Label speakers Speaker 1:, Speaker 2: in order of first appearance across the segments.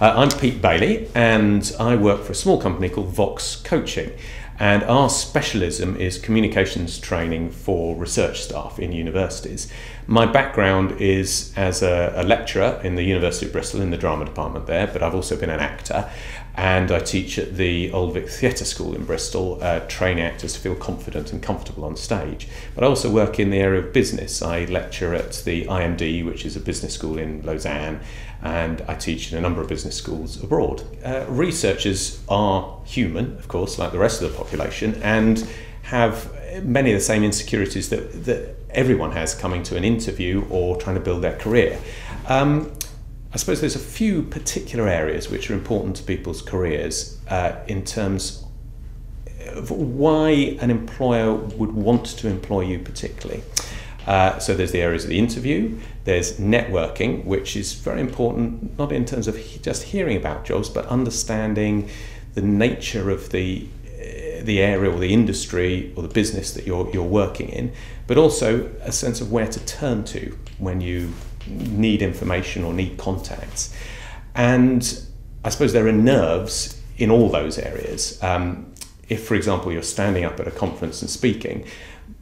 Speaker 1: I'm Pete Bailie, and I work for a small company called VOX Coaching, and our specialism is communications training for research staff in universities. My background is as a lecturer in the University of Bristol in the drama department there, but I've also been an actor, and I teach at the Old Vic Theatre School in Bristol, training actors to feel confident and comfortable on stage. But I also work in the area of business. I lecture at the IMD, which is a business school in Lausanne, and I teach in a number of business schools abroad. Researchers are human, of course, like the rest of the population, and have many of the same insecurities that everyone has coming to an interview or trying to build their career. I suppose there's a few particular areas which are important to people's careers in terms of why an employer would want to employ you particularly. So there's the areas of the interview, there's networking, which is very important, not in terms of just hearing about jobs, but understanding the nature of the area or the industry or the business that you're working in, but also a sense of where to turn to when you need information or need contacts. And I suppose there are nerves in all those areas. If, for example, you're standing up at a conference and speaking,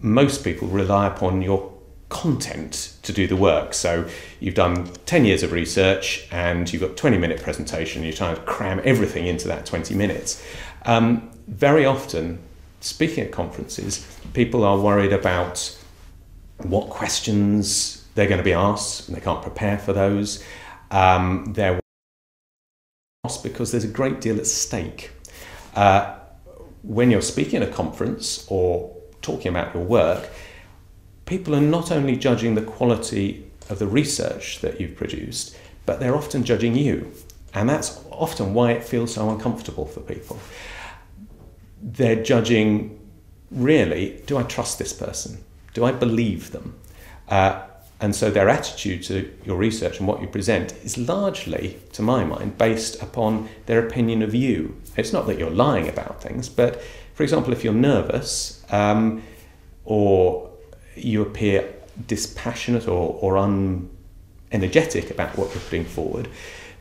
Speaker 1: most people rely upon your content to do the work. So you've done 10 years of research and you've got a 20-minute presentation, you're trying to cram everything into that 20 minutes. Very often, speaking at conferences, people are worried about what questions they're going to be asked, and they can't prepare for those. They're asked because there's a great deal at stake. When you're speaking at a conference or talking about your work, people are not only judging the quality of the research that you've produced, but they're often judging you. And that's often why it feels so uncomfortable for people. They're judging, really, do I trust this person? Do I believe them? And so their attitude to your research and what you present is largely, to my mind, based upon their opinion of you. It's not that you're lying about things, but for example, if you're nervous or you appear dispassionate or unenergetic about what you're putting forward,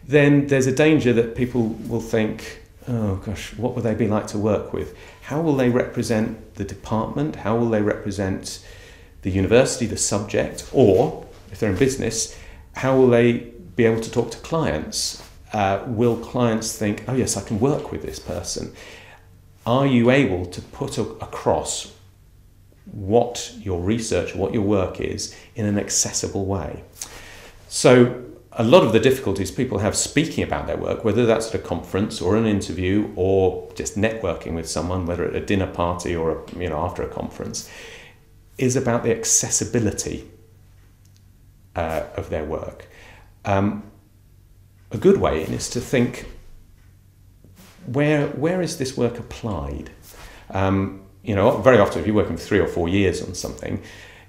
Speaker 1: then there's a danger that people will think, oh gosh, what will they be like to work with? How will they represent the department? How will they represent the university, the subject? Or, if they're in business, how will they be able to talk to clients? Will clients think, oh yes, I can work with this person? Are you able to put across what your research, what your work is, in an accessible way? So a lot of the difficulties people have speaking about their work, whether that's at a conference or an interview or just networking with someone, whether at a dinner party or after a conference, is about the accessibility of their work. A good way in is to think, where is this work applied? Very often if you're working for 3 or 4 years on something,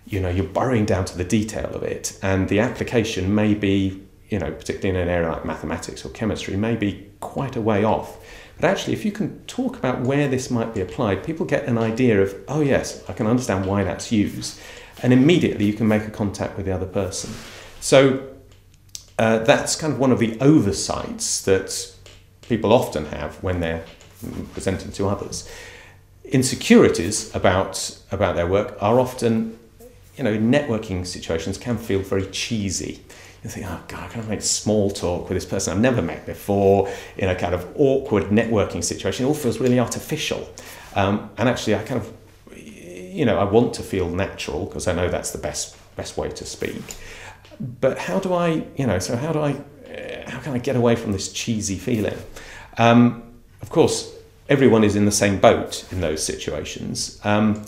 Speaker 1: you're burrowing down to the detail of it, and the application may be, particularly in an area like mathematics or chemistry, may be quite a way off. But actually, if you can talk about where this might be applied, people get an idea of, oh yes, I can understand why that's used. And immediately you can make a contact with the other person. So that's kind of one of the oversights that people often have when they're presenting to others. Insecurities about their work are often, networking situations can feel very cheesy. You think, oh God, I can't make small talk with this person I've never met before in a kind of awkward networking situation. It all feels really artificial. And actually, I I want to feel natural because I know that's the best way to speak. But how can I get away from this cheesy feeling? Of course, everyone is in the same boat in those situations. And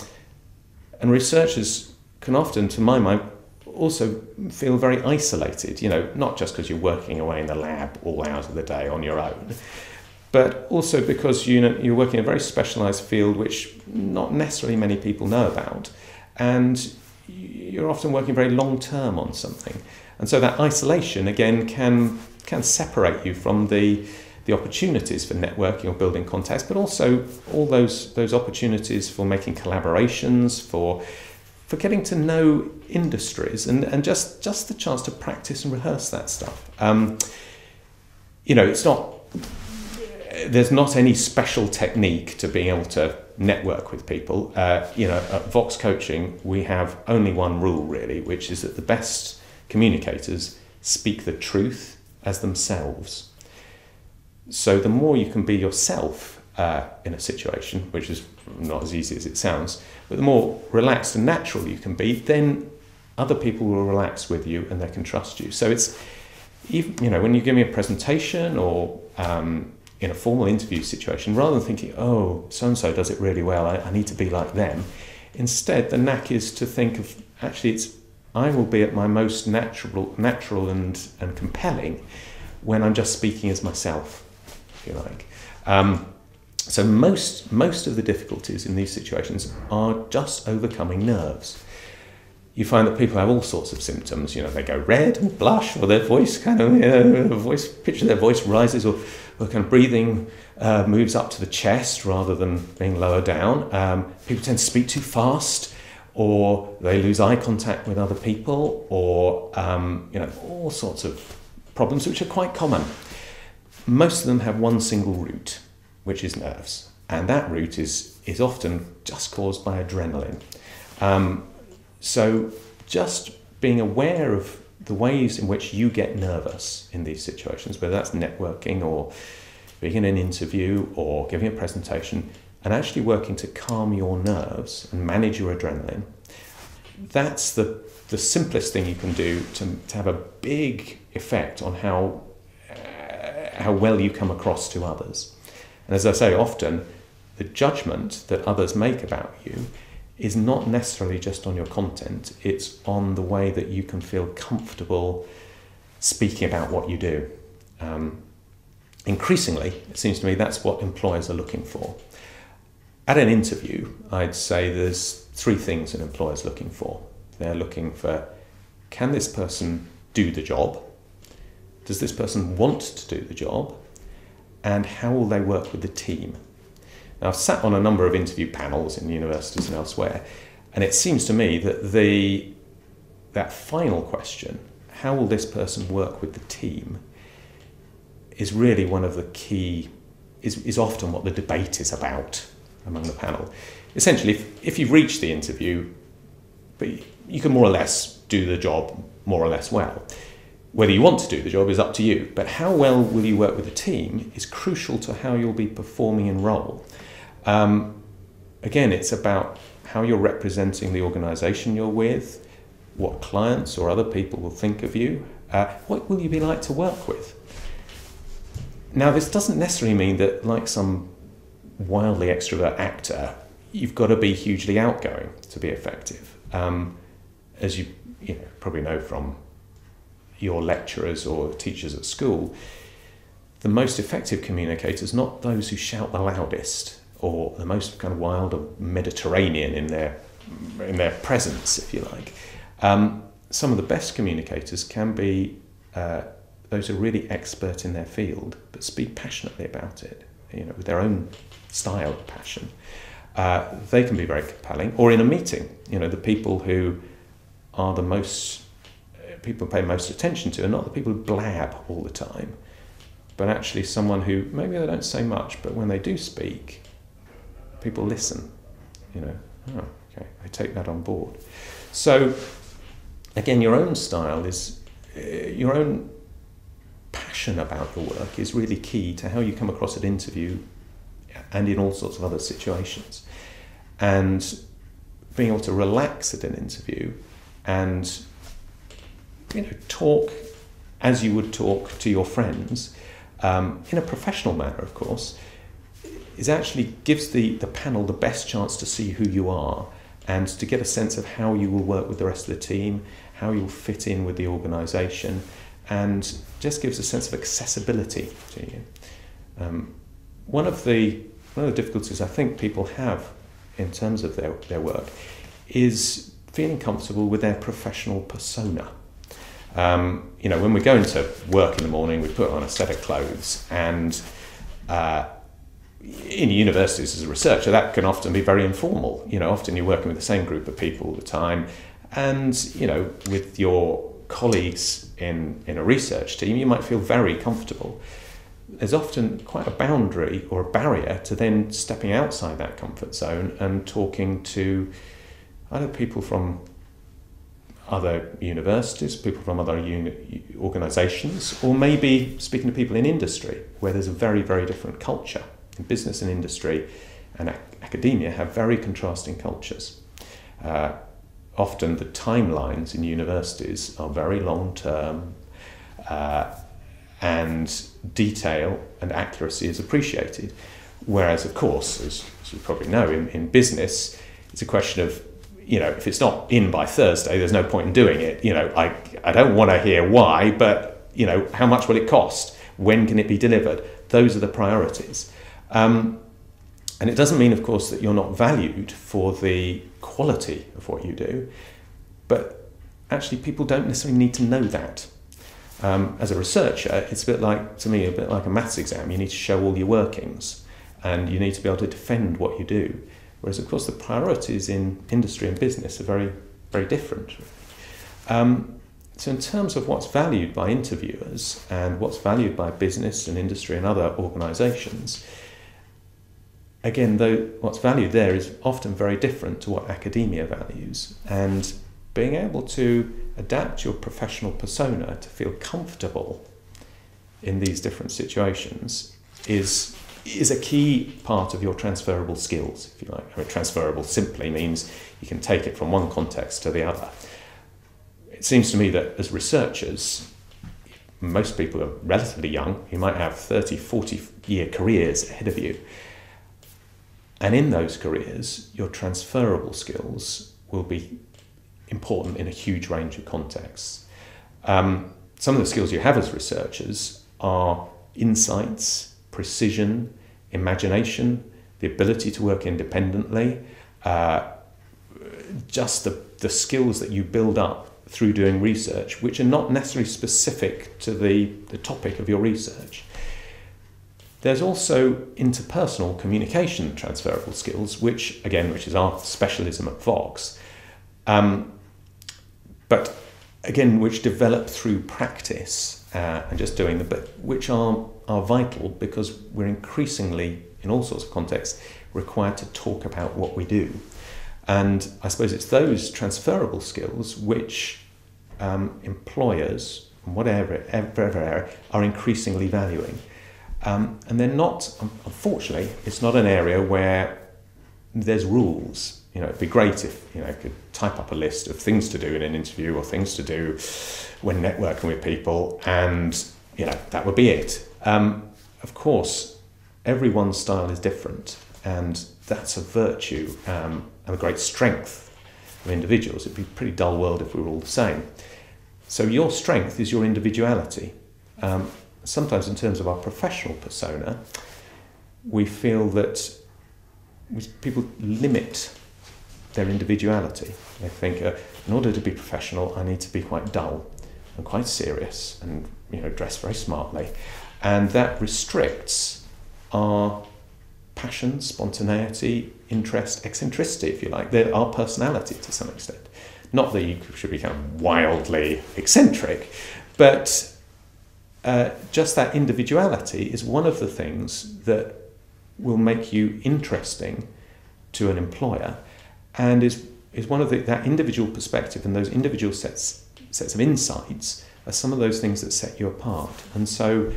Speaker 1: researchers can often, to my mind, also feel very isolated, not just because you're working away in the lab all hours of the day on your own, but also because you're working in a very specialised field which not necessarily many people know about, and you're often working very long term on something. And so that isolation, again, can separate you from the opportunities for networking or building contacts, but also all those opportunities for making collaborations, for getting to know industries, and just the chance to practice and rehearse that stuff. it's not, there's not any special technique to being able to network with people. At VOX Coaching, we have only one rule really, which is that the best communicators speak the truth as themselves. So the more you can be yourself in a situation, which is not as easy as it sounds, but the more relaxed and natural you can be, then other people will relax with you and they can trust you. So it's, even, when you give me a presentation or in a formal interview situation, rather than thinking, oh, so-and-so does it really well, I need to be like them, instead the knack is to think of, actually I will be at my most natural and compelling when I'm just speaking as myself, if you like. So most of the difficulties in these situations are just overcoming nerves. You find that people have all sorts of symptoms. They go red and blush, or their voice pitch of their voice rises, or kind of breathing moves up to the chest rather than being lower down. People tend to speak too fast, or they lose eye contact with other people, or all sorts of problems which are quite common. Most of them have one single root, which is nerves, and that root is often just caused by adrenaline. So just being aware of the ways in which you get nervous in these situations, whether that's networking or being in an interview or giving a presentation, and actually working to calm your nerves and manage your adrenaline, that's the simplest thing you can do to have a big effect on how well you come across to others. And as I say often, the judgment that others make about you is not necessarily just on your content, it's on the way that you can feel comfortable speaking about what you do. Increasingly, it seems to me that's what employers are looking for. At an interview, I'd say there's three things an employer's looking for. They're looking for, can this person do the job? Does this person want to do the job? And how will they work with the team? Now, I've sat on a number of interview panels in universities and elsewhere, and it seems to me that that final question, how will this person work with the team, is really one of the key, is often what the debate is about among the panel. Essentially, if you've reached the interview, but you can more or less do the job more or less well. Whether you want to do the job is up to you, but how well will you work with the team is crucial to how you'll be performing in role. Again, it's about how you're representing the organisation you're with, what clients or other people will think of you, what will you be like to work with. Now, this doesn't necessarily mean that, like some wildly extrovert actor, you've got to be hugely outgoing to be effective. As you probably know from your lecturers or teachers at school, the most effective communicators, not those who shout the loudest or the most kind of wild or Mediterranean in their presence, if you like. Some of the best communicators can be those who are really expert in their field but speak passionately about it, with their own style of passion. They can be very compelling. Or in a meeting, the people who are the most, people pay most attention to are not the people who blab all the time, but actually someone who, maybe they don't say much, but when they do speak, people listen, okay, I take that on board. So, again, your own style is, your own passion about your work is really key to how you come across at interview and in all sorts of other situations. And being able to relax at an interview and talk as you would talk to your friends, in a professional manner, of course, is actually gives the panel the best chance to see who you are and to get a sense of how you will work with the rest of the team, how you'll fit in with the organisation, and just gives a sense of accessibility to you. One of the difficulties I think people have in terms of their work is feeling comfortable with their professional persona. When we go into work in the morning, we put on a set of clothes, and in universities as a researcher, that can often be very informal. Often you're working with the same group of people all the time, and with your colleagues in a research team, you might feel very comfortable. there's often quite a boundary or a barrier to then stepping outside that comfort zone and talking to either people from other universities, people from other organisations, or maybe speaking to people in industry where there's a very, very different culture. In business and industry and academia have very contrasting cultures. Often the timelines in universities are very long-term, and detail and accuracy is appreciated. Whereas, of course, as you probably know, in business, it's a question of, if it's not in by Thursday, there's no point in doing it. I don't want to hear why, but, how much will it cost? When can it be delivered? Those are the priorities. And it doesn't mean, of course, that you're not valued for the quality of what you do, but actually people don't necessarily need to know that. As a researcher, it's a bit like a maths exam. You need to show all your workings, and you need to be able to defend what you do. Whereas, of course, the priorities in industry and business are very, very different. So in terms of what's valued by interviewers and what's valued by business and industry and other organisations, again, though what's valued there is often very different to what academia values. And being able to adapt your professional persona to feel comfortable in these different situations is a key part of your transferable skills, if you like. Transferable simply means you can take it from one context to the other. It seems to me that as researchers, most people are relatively young. You might have 30, 40-year careers ahead of you. And in those careers, your transferable skills will be important in a huge range of contexts. Some of the skills you have as researchers are insights, precision, imagination, the ability to work independently, just the skills that you build up through doing research, which are not necessarily specific to the topic of your research. There's also interpersonal communication transferable skills, which is our specialism at VOX, but again, which develop through practice and just doing but which are vital because we're increasingly, in all sorts of contexts, required to talk about what we do. And I suppose it's those transferable skills which employers, whatever area, are increasingly valuing. And they're not, unfortunately, it's not an area where there's rules. It'd be great if, you could type up a list of things to do in an interview or things to do when networking with people, and, that would be it. Of course, everyone's style is different, and that's a virtue and a great strength of individuals. It'd be a pretty dull world if we were all the same. So your strength is your individuality. Sometimes in terms of our professional persona, we feel that people limit their individuality. They think, in order to be professional, I need to be quite dull and quite serious and dress very smartly. And that restricts our passion, spontaneity, interest, eccentricity, if you like, our personality to some extent. Not that you should become wildly eccentric, but just that individuality is one of the things that will make you interesting to an employer, and is one of that individual perspective and those individual sets of insights are some of those things that set you apart. And so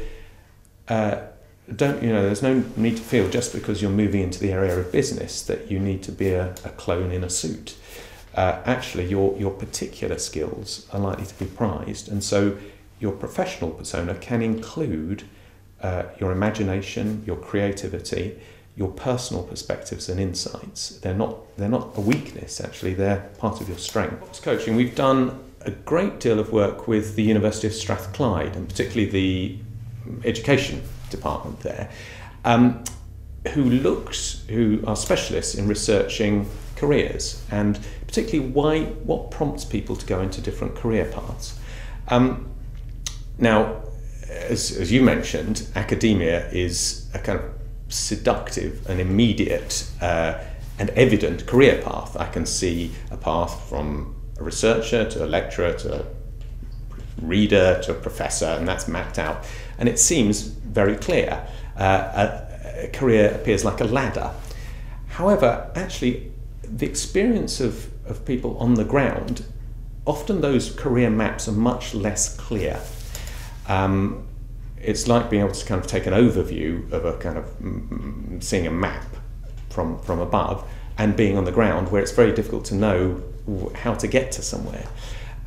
Speaker 1: there's no need to feel just because you're moving into the area of business that you need to be a clone in a suit. Actually, your particular skills are likely to be prized, and so your professional persona can include your imagination, your creativity, your personal perspectives and insights. They're not a weakness, actually, they're part of your strength. VOX Coaching, we've done a great deal of work with the University of Strathclyde, and particularly the education department there, who are specialists in researching careers, and particularly what prompts people to go into different career paths. Now, as you mentioned, academia is a kind of seductive and immediate and evident career path. I can see a path from a researcher to a lecturer to a reader to a professor, and that's mapped out. and it seems very clear. A career appears like a ladder. However, actually, the experience of people on the ground, often those career maps are much less clear. It's like being able to kind of take an overview of a kind of seeing a map from above, and being on the ground where it's very difficult to know how to get to somewhere.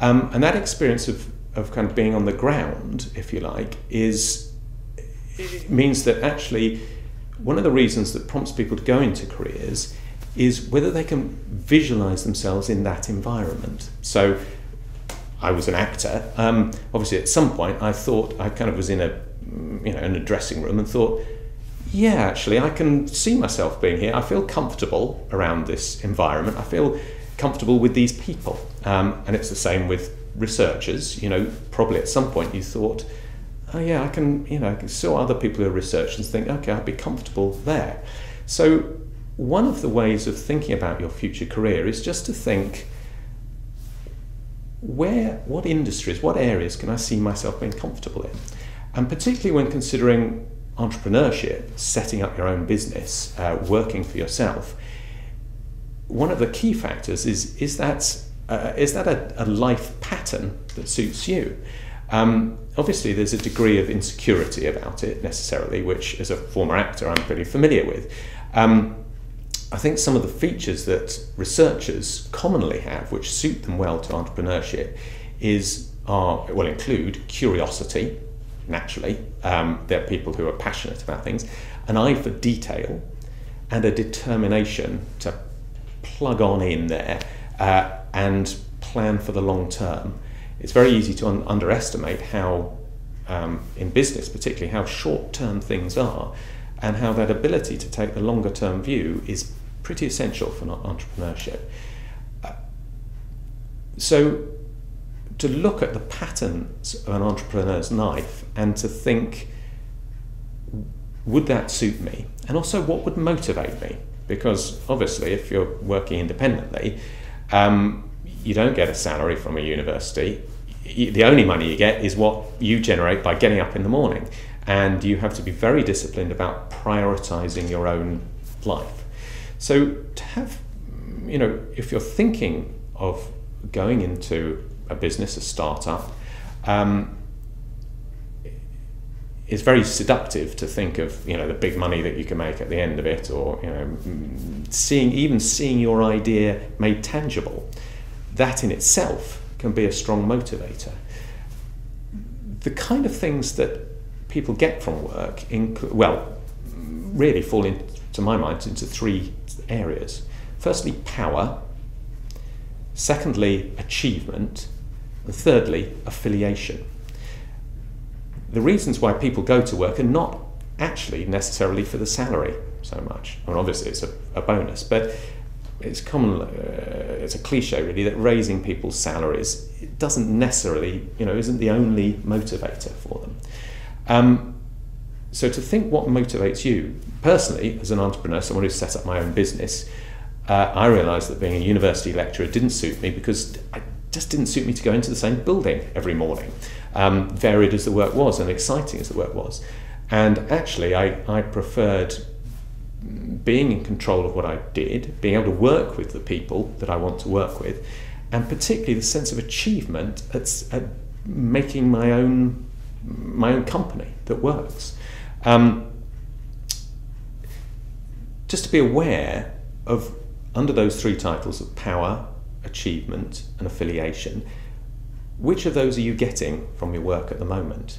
Speaker 1: And that experience of kind of being on the ground, if you like, it means that actually one of the reasons that prompts people to go into careers is whether they can visualize themselves in that environment. So I was an actor. Obviously, at some point, I thought I kind of was in a dressing room and thought, yeah, actually, I can see myself being here. I feel comfortable around this environment. I feel comfortable with these people. And it's the same with researchers. Probably at some point you thought, oh yeah, I can saw other people who are researchers and think, okay, I'd be comfortable there. So one of the ways of thinking about your future career is just to think, what industries, what areas can I see myself being comfortable in? And particularly when considering entrepreneurship, setting up your own business, working for yourself, one of the key factors is that a life pattern that suits you. Obviously, there's a degree of insecurity about it necessarily, which as a former actor I'm pretty familiar with. I think some of the features that researchers commonly have, which suit them well to entrepreneurship, include curiosity. Naturally, they're people who are passionate about things, an eye for detail, and a determination to plug on in there and plan for the long term. It's very easy to underestimate how, in business particularly, how short-term things are, and how that ability to take the longer-term view is pretty essential for entrepreneurship. So to look at the patterns of an entrepreneur's life and to think, would that suit me? And also, what would motivate me? Because obviously, if you're working independently, you don't get a salary from a university. The only money you get is what you generate by getting up in the morning. And you have to be very disciplined about prioritizing your own life. So to have, if you're thinking of going into a business, a startup, it's very seductive to think of the big money that you can make at the end of it, or seeing your idea made tangible. That in itself can be a strong motivator. The kind of things that people get from work really fall into my mind into three areas. Firstly, power. Secondly, achievement. And thirdly, affiliation. The reasons why people go to work are not actually necessarily for the salary so much. I mean, obviously it's a bonus, but it's it's a cliche really that raising people's salaries, it doesn't necessarily, isn't the only motivator for them. So to think what motivates you, personally, as an entrepreneur, someone who's set up my own business, I realised that being a university lecturer didn't suit me because it just didn't suit me to go into the same building every morning, varied as the work was and exciting as the work was. And actually, I preferred being in control of what I did, being able to work with the people that I want to work with, and particularly the sense of achievement at making my own company that works. Just to be aware of, under those three titles of power, achievement and affiliation, which of those are you getting from your work at the moment?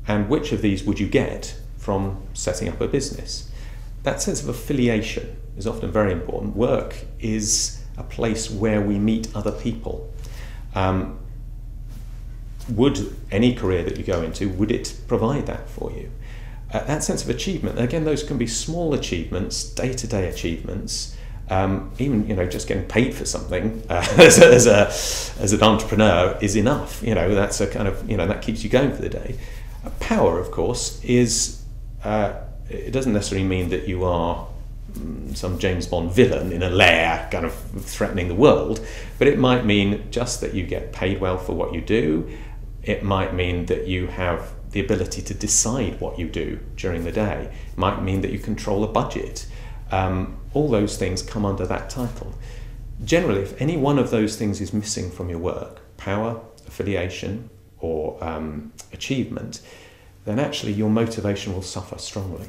Speaker 1: And which of these would you get from setting up a business? That sense of affiliation is often very important. Work is a place where we meet other people. Would any career that you go into, would it provide that for you? That sense of achievement, again, those can be small achievements, day-to-day achievements, even just getting paid for something as an entrepreneur is enough. That's a kind of that keeps you going for the day. Power, of course, is it doesn't necessarily mean that you are some James Bond villain in a lair, kind of threatening the world, but it might mean just that you get paid well for what you do. It might mean that you have the ability to decide what you do during the day. It might mean that you control a budget. All those things come under that title. Generally, if any one of those things is missing from your work, power, affiliation, or achievement, then actually your motivation will suffer strongly.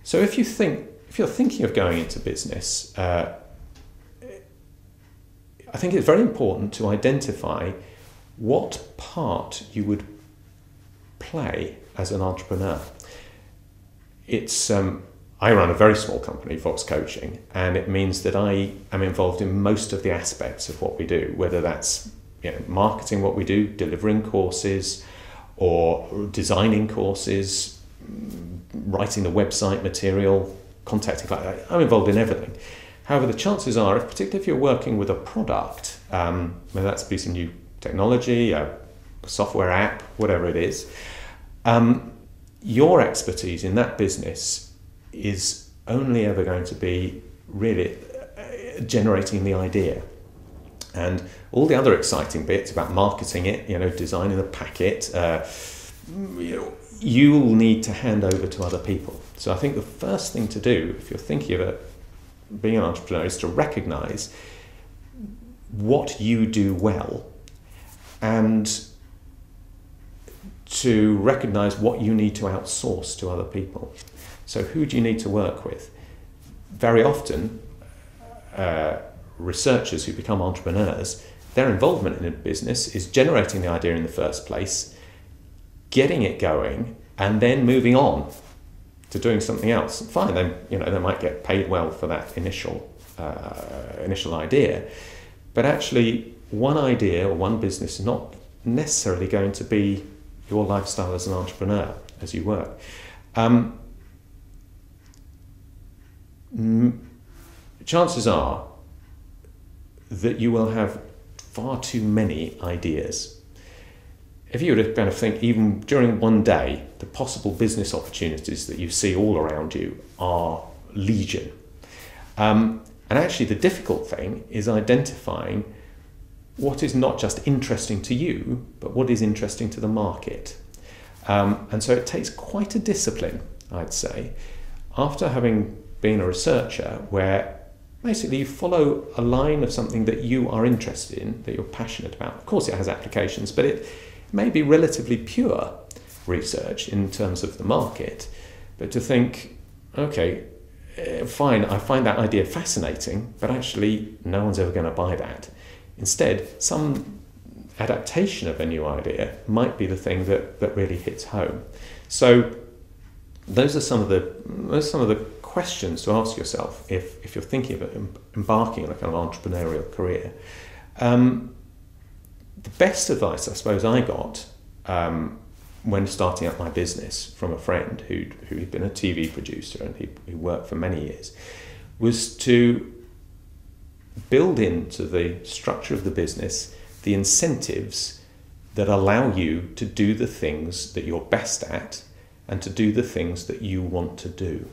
Speaker 1: So if you're thinking of going into business, I think it's very important to identify what part you would play as an entrepreneur. I run a very small company, VOX Coaching, and it means that I am involved in most of the aspects of what we do, whether that's marketing what we do, delivering courses, or designing courses, writing the website material, contacting clients. I'm involved in everything. However, the chances are, particularly if you're working with a product, whether that's a piece of new technology, a software app, whatever it is, your expertise in that business is only ever going to be really generating the idea. And all the other exciting bits about marketing it, designing the packet, you'll need to hand over to other people. So I think the first thing to do, if you're thinking of being an entrepreneur, is to recognize what you do well and to recognize what you need to outsource to other people. So who do you need to work with? Very often, researchers who become entrepreneurs, their involvement in a business is generating the idea in the first place, getting it going, and then moving on to doing something else. Fine, then they might get paid well for that initial idea, but actually one idea or one business is not necessarily going to be your lifestyle as an entrepreneur as you work. Chances are that you will have far too many ideas. If you were to kind of think, even during one day, the possible business opportunities that you see all around you are legion. And actually the difficult thing is identifying what is not just interesting to you, but what is interesting to the market. And so it takes quite a discipline, I'd say, after having been a researcher, where basically you follow a line of something that you are interested in, that you're passionate about. Of course it has applications, but it may be relatively pure research in terms of the market. But to think, okay, fine, I find that idea fascinating, but actually no one's ever going to buy that. Instead, some adaptation of a new idea might be the thing that really hits home. So those are some of the questions to ask yourself if you're thinking of embarking on a kind of entrepreneurial career. The best advice I suppose I got when starting up my business from a friend who'd been a TV producer and he worked for many years was to build into the structure of the business the incentives that allow you to do the things that you're best at and to do the things that you want to do,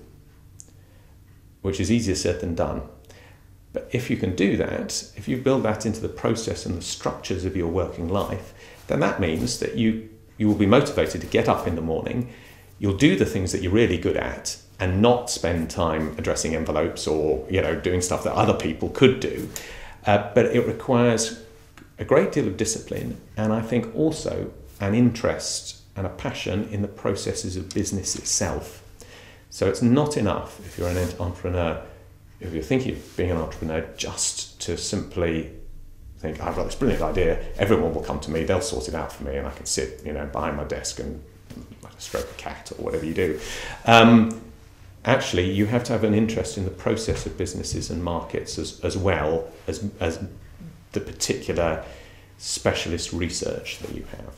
Speaker 1: which is easier said than done. But if you can do that, if you build that into the process and the structures of your working life, then that means that you will be motivated to get up in the morning, you'll do the things that you're really good at and not spend time addressing envelopes or doing stuff that other people could do. But it requires a great deal of discipline and I think also an interest and a passion in the processes of business itself. So it's not enough if you're an entrepreneur, if you're thinking of being an entrepreneur, just to simply think, I've got this brilliant idea, everyone will come to me, they'll sort it out for me and I can sit behind my desk and stroke a cat or whatever you do. Actually, you have to have an interest in the process of businesses and markets as well as the particular specialist research that you have.